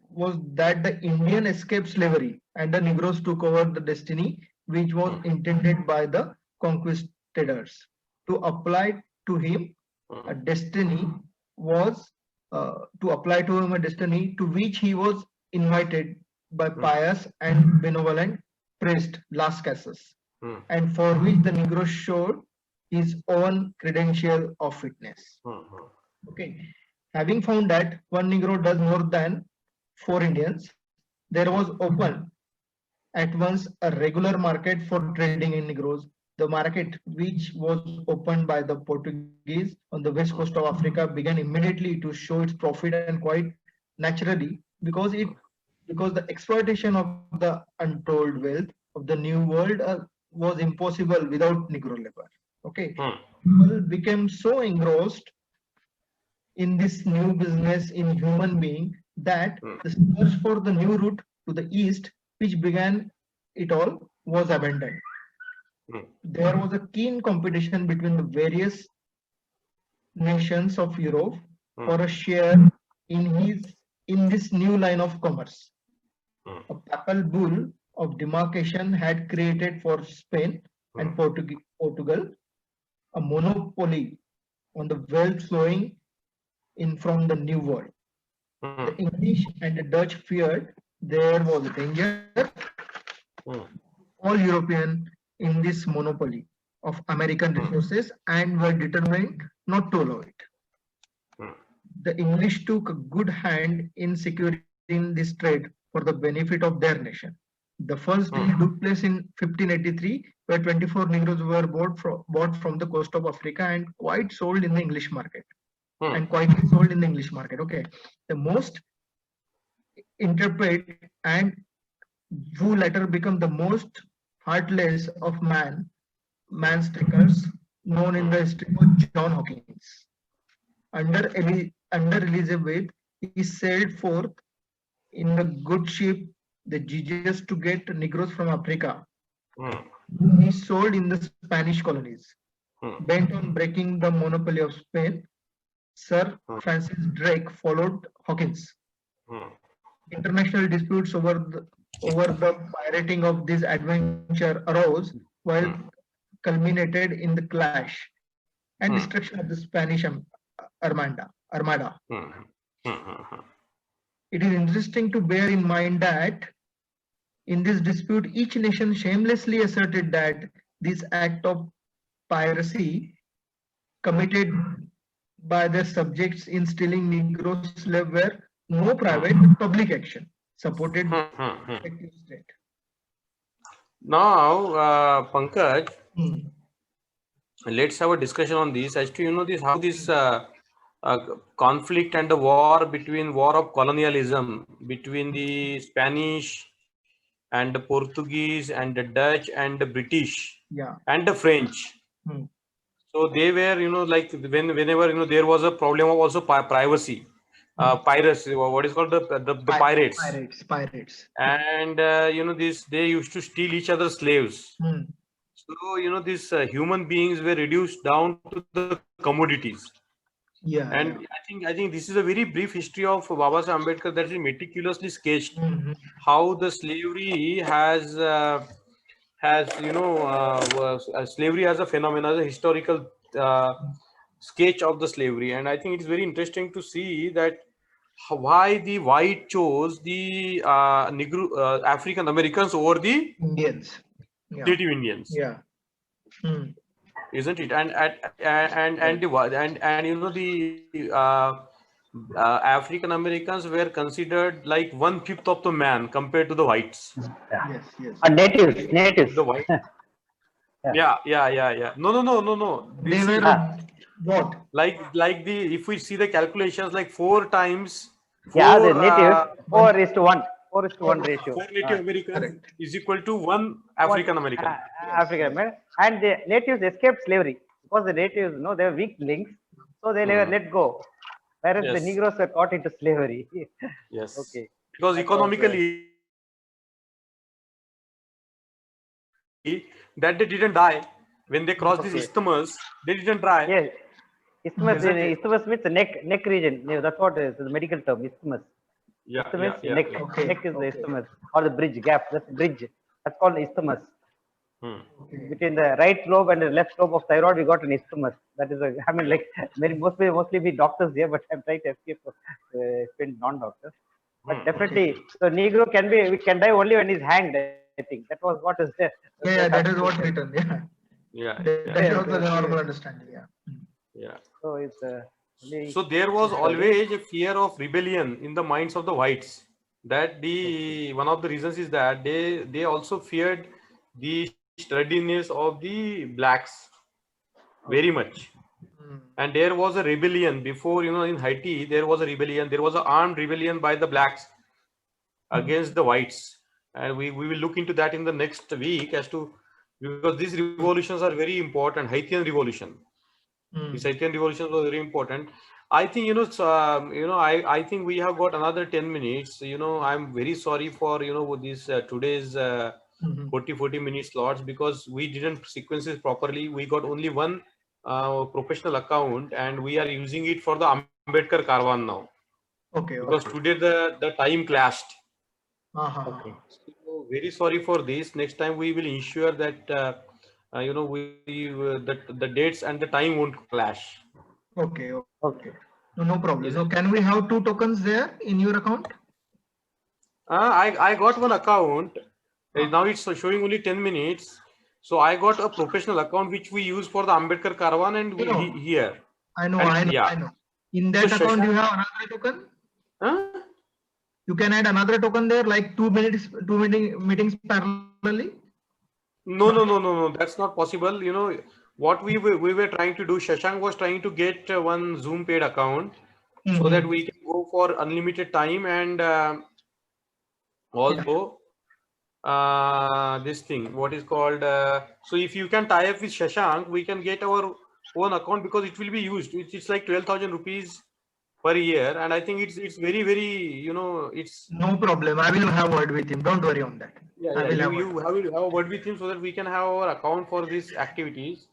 was that the Indian escaped slavery and the Negroes took over the destiny which was intended by the conquistadors. To apply to him a destiny to which he was invited by pious and benevolent priest Las Casas, and for which the Negro showed his own credential of fitness. Okay, having found that one Negro does more than 4 Indians, there was open at once a regular market for trading in Negroes. The market, which was opened by the Portuguese on the west coast of Africa, began immediately to show its profit, and quite naturally, because the exploitation of the untold wealth of the New World was impossible without Negro labor. Okay, people became so engrossed in this new business in human being that the search for the new route to the east, which began it all, was abandoned. There was a keen competition between the various nations of Europe for a share in this new line of commerce. A papal bull of demarcation had created for Spain and Portugal a monopoly on the wealth flowing in from the New World. The English and the Dutch feared there was a danger. All European in this monopoly of American resources and were determined not to allow it. The English took a good hand in securing this trade for the benefit of their nation. The first deal took place in 1583, where 24 Negroes were bought from the coast of Africa and quite sold in the English market. Okay, the most intrepid and who later become the most heartless of man's takers, known in the history of John Hawkins. Under Elizabeth, he sailed forth in the good ship, the Jesus to get Negroes from Africa, Hmm. he sold in the Spanish colonies. Hmm. Bent on breaking the monopoly of Spain, Sir Hmm. Francis Drake followed Hawkins. Hmm. International disputes over the pirating of this adventure arose, while Hmm. culminated in the clash and Hmm. destruction of the Spanish Armada. Hmm. Hmm. It is interesting to bear in mind that in this dispute, each nation shamelessly asserted that this act of piracy committed by their subjects in stealing Negro slaves were no private but public action supported by the respective state. Now, Pankaj, Hmm. let's have a discussion on this as to this how this conflict and the war of colonialism between the Spanish and the Portuguese and the Dutch and the British Yeah. and the French. Hmm. So they were like whenever there was a problem of also privacy, piracy, what is called the pirates, Pirates. and this they used to steal each other's slaves. Hmm. So these human beings were reduced down to the commodities. Yeah. And I think this is a very brief history of Baba Saheb Ambedkar that is meticulously sketched how the slavery has slavery as a phenomenon, as a historical sketch of the slavery. And I think it is very interesting to see that why the white chose the Negro African Americans over the Indians. Yeah. Native Indians. Yeah. Hmm. Isn't it? The African Americans were considered like 1/5 of the man compared to the whites. Yes. Yes. Natives. The white. Yeah. No. They This were is what? like if we see the calculations, like 4 times Yeah, the 4 natives 4:1. 4:1 ratio. 4 Native Americans Correct. is equal to 1 African American. African American, and the natives escaped slavery because the natives, they were weak links, so they were let go. Whereas the Yes. Negroes were caught into slavery. Yes. Okay. Because That was, economically, that they didn't die when they crossed this isthmus, they didn't die. Yes. Isthmus, Isn't it? isthmus means the neck region. That's what is the medical term, isthmus. Isthmus, neck. Okay, Neck is the okay. isthmus, or the bridge gap. That's bridge. That's called isthmus. Between the right lobe and the left lobe of thyroid, we got an isthmus. That is mostly be doctors here, but I'm trying to escape non-doctors. But definitely, so Negro we can die only when he's hanged. I think that was what is there. Yeah, that is what written. Yeah. Yeah. That was the normal understanding. Yeah. Yeah. So it's So there was always a fear of rebellion in the minds of the whites. That one of the reasons is that they also feared the sturdiness of the blacks very much. And there was a rebellion before, in Haiti, there was a rebellion. There was an armed rebellion by the blacks against the whites. And we will look into that in the next week because these revolutions are very important. Haitian revolution. The Haitian revolution was very important. I think, I think we have got another 10 minutes. I'm very sorry for, this today's 40 minute slots because we didn't sequence it properly. We got only one professional account and we are using it for the Ambedkar Caravan now. Okay. Because today the time clashed. Okay. So very sorry for this. Next time we will ensure that the dates and the time won't clash. Okay. No problem. So can we have 2 tokens there in your account? I got one account. Now it's showing only 10 minutes. So I got a professional account which we use for the Ambedkar Caravan and here. I know. In that account you have another token? You can add another token there, like 2 meetings parallelly? No. That's not possible. What we were trying to do, Shashank was trying to get one Zoom paid account so that we can go for unlimited time and also this thing, what is called, so if you can tie up with Shashank, we can get our own account because it will be used. It's like 12,000 rupees per year, and I think it's very, you know, it's No problem. I will have word with him. Don't worry on that. I will have you word. have a word with him so that we can have our account for these activities,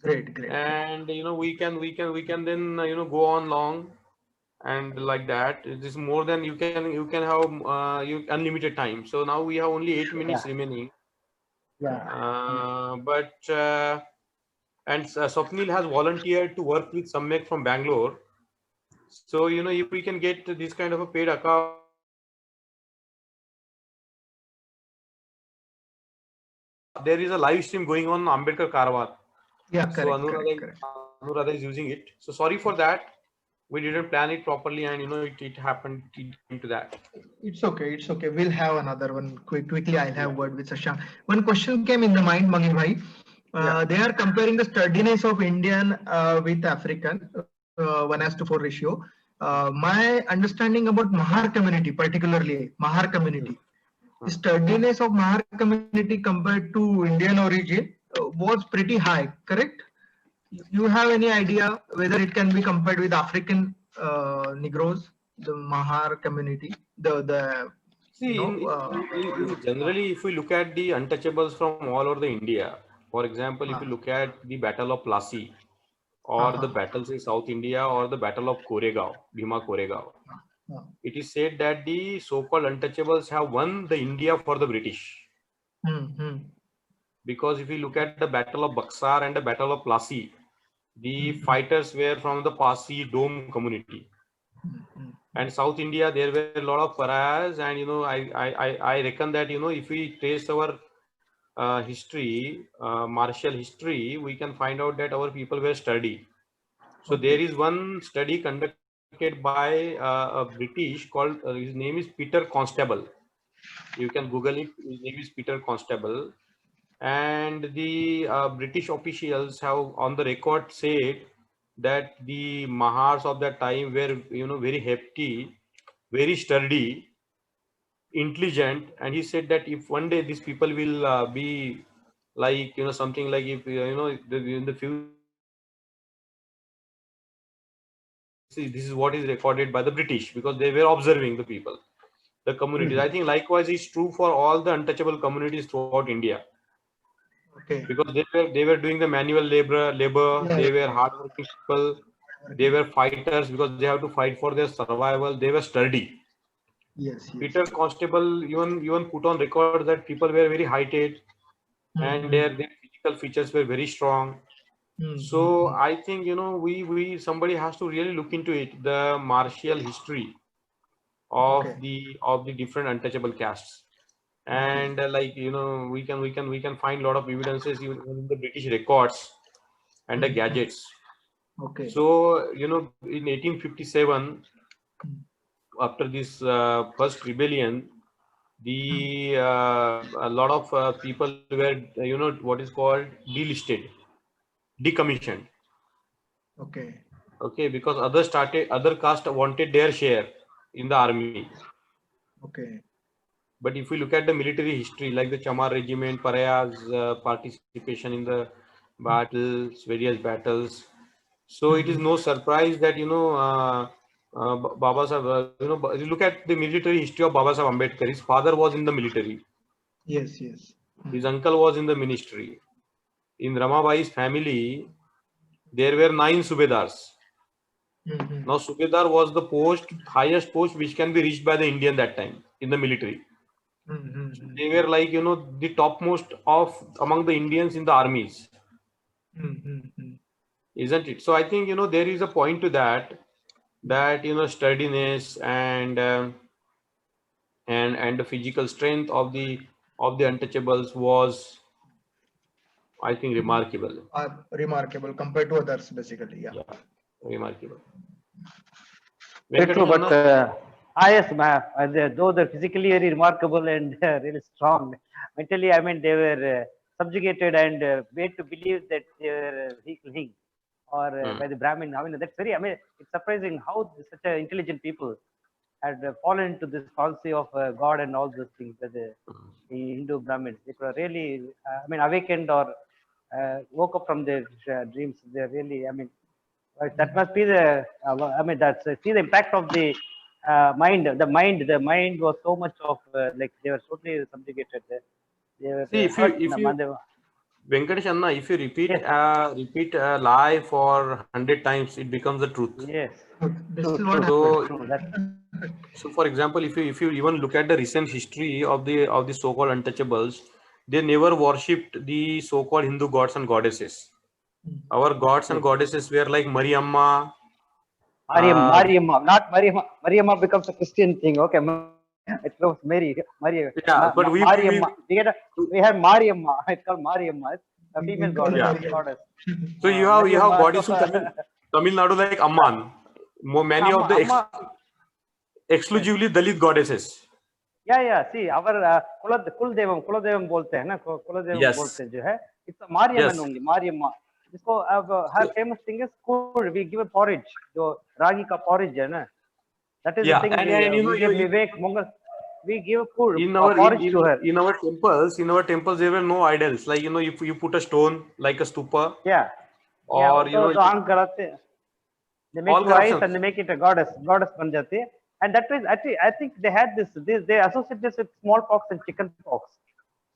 Great, great, great. and you know we can then you know go on long and like that. It is more than you can have you unlimited time. So now we have only 8 minutes remaining. But and Swapnil has volunteered to work with Samyak from Bangalore. So you know if we can get this kind of a paid account, there is a live stream going on Ambedkar Karwar. Yeah, So correct, correct, correct. Anuradha is using it. So sorry for that. We didn't plan it properly, and you know it happened into that. It's okay. It's okay. We'll have another one quickly. I'll have word with Sasha. One question came in the mind, Mangi bhai. They are comparing the sturdiness of Indian with African, 1:4 ratio. My understanding about Mahar community, particularly Mahar community, the sturdiness of Mahar community compared to Indian origin was pretty high, correct? You have any idea whether it can be compared with African Negroes, the Mahar community, the you See, know generally, if we look at the untouchables from all over the India, for example, if you look at the Battle of Plassey, or the battles in South India, or the Battle of Koregaon, Bhima Koregaon, it is said that the so-called untouchables have won the India for the British. Because if you look at the Battle of Buxar and the Battle of Plassey, the fighters were from the Parsi Dome community. And South India, there were a lot of pariahs, and you know, I reckon that you know, if we trace our history, martial history, we can find out that our people were sturdy. So there is one study conducted by a British called his name is Peter Constable. You can Google it. His name is Peter Constable, and the British officials have on the record said that the Mahars of that time were you know very hefty, very sturdy, intelligent, and he said that if one day these people will be like you know something like if you know in the future, see this is what is recorded by the British because they were observing the people, the communities. I think likewise is true for all the untouchable communities throughout India. okay. Because they were doing the manual labor, they were hardworking people, they were fighters because they have to fight for their survival. They were sturdy. Yes, yes. Peter Constable even put on record that people were very heighted, and their physical features were very strong. So I think you know we somebody has to really look into it, the martial history of the different untouchable castes. And like you know we can find a lot of evidences even in the British records and the gadgets. Okay. So you know in 1857, after this first rebellion, the a lot of people were you know what is called delisted, decommissioned. Okay, because other caste wanted their share in the army. Okay. But if we look at the military history, like the Chamar Regiment, Paraya's participation in the battles, various battles, so it is no surprise that you know Baba Sahib, you know, you look at the military history of Baba Sahib Ambedkar. His father was in the military. Yes, yes. His uncle was in the ministry. In Ramabai's family, there were 9 subedars. Now subedar was the highest post which can be reached by the Indian that time in the military. They were like you know the topmost of among the Indians in the armies, isn't it? So I think you know there is a point to that you know sturdiness and the physical strength of the untouchables was, I think, remarkable. Remarkable compared to others, basically. Yeah. Remarkable. Very true, but yes, though they're physically very remarkable and really strong, mentally, I mean, they were subjugated and made to believe that they were weakling or by the Brahmin. I mean, that's very, I mean, it's surprising how such intelligent people had fallen into this policy of God and all those things by the Hindu Brahmins. They were really, I mean, awakened or woke up from their dreams. They're really, I mean, Right, that must be the, I mean, that's, see the impact of the mind, the mind was so much of, like, they were totally subjugated. They were See, if hurt. you Venkatesh Anna, if you repeat Yes. repeat a lie for 100 times, it becomes the truth. Yes. This True, is what So, true. That, so for example, if you even look at the recent history of the so-called untouchables, they never worshipped the so-called Hindu gods and goddesses. Our gods and goddesses were like Mariamma. Mariamma, not Mariamma. Mariamma becomes a Christian thing. Okay, it becomes Mary. Yeah, but Mariamma. We have Mariamma. It's called Mariamma. It's a female we call goddess. Yeah. goddess. So you have Mariamma. goddess in Tamil Nadu like Amman. Many of the Amma. exclusively Dalit goddesses. Yeah. See, our कुलदेवम बोलते हैं ना, कुलदेवम Yes. बोलते हैं जो है, it's a Mariamman Yes. only, Mariamma. जिसको अब her famous thing is kur. We give a porridge, जो रागी का porridge है ना. That is Yeah, the thing. and you know, we make Mongol. We give kur, in porridge to her. in our temples there were no idols. Like, you know, if you put a stone like a stupa, Yeah. or you know, तो आंख गड़ाते हैं. They make all two eyes corruptions. and they make it a goddess बन जाती है. And that was actually, I think they had this they associate this with smallpox and chicken pox.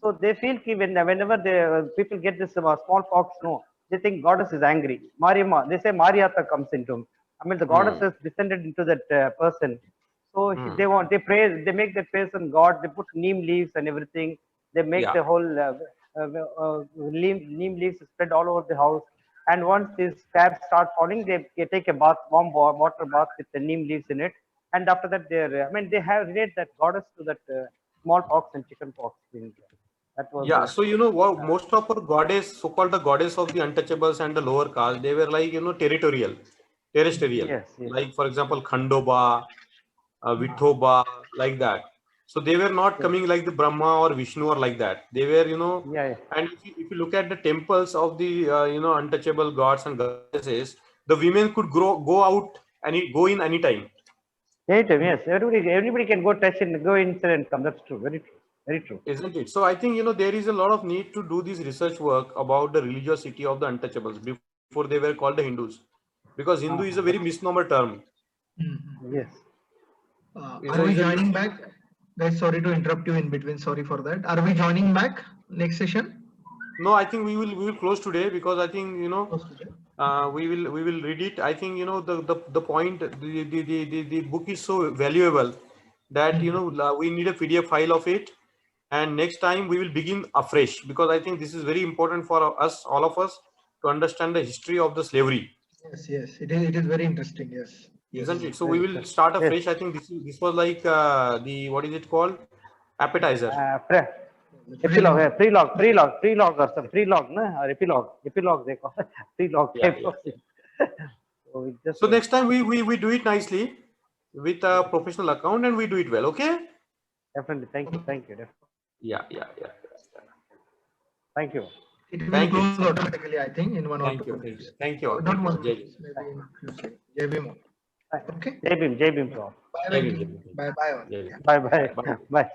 So they feel ki whenever people get this smallpox, no, they think goddess is angry. Mariamma, they say Mariata comes into him. I mean, the goddess has descended into that person. So they pray, they make that person god. They put neem leaves and everything. They make Yeah. the whole neem leaves spread all over the house. And once these scabs start falling, they take a bath, warm water bath with the neem leaves in it. And after that, they have relate that goddess to that smallpox and chicken pox thing. That was Yeah, so you know what, most of our goddess, so-called the goddess of the untouchables and the lower caste, they were like, you know, terrestrial. Yes. Like, for example, Khandoba, Vithoba, like that. So they were not coming like the Brahma or Vishnu or like that. They were, you know, Yeah. and if you look at the temples of the, you know, untouchable gods and goddesses, the women could go out and go in any time. Anytime, yes. Everybody can go touch and go inside and come. That's true. Very true. Very true. Isn't it? So I think, you know, there is a lot of need to do this research work about the religiosity of the untouchables before they were called the Hindus, because Hindu is a very misnomer term. Yes. Are we joining back? Guys, sorry to interrupt you in between. Sorry for that. Are we joining back next session? No, I think we will close today, because I think, you know, we will read it. I think, you know, the point, the book is so valuable that, you know, we need a PDF file of it. And next time we will begin afresh, because I think this is very important for us, all of us, to understand the history of the slavery. Yes. It is very interesting. Yes. Isn't it? So we will start afresh. I think this was like the, what is it called? Appetizer. Epilogue, yeah, prelogue or some prelogue, no? Or epilogue they call it. Prelogue. Yeah. So next time we do it nicely with a professional account, and we do it well. Okay. Definitely. Thank you. Definitely. Yeah. Thank you. It will close automatically, I think, in 1 or 2 minutes. Thank you all. Not 1 Jai minute, maybe in a few seconds. Jai Bhim. Okay. Jai Bhim to all. Bye.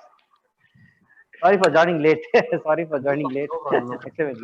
Sorry for joining late. No problem. Excellent.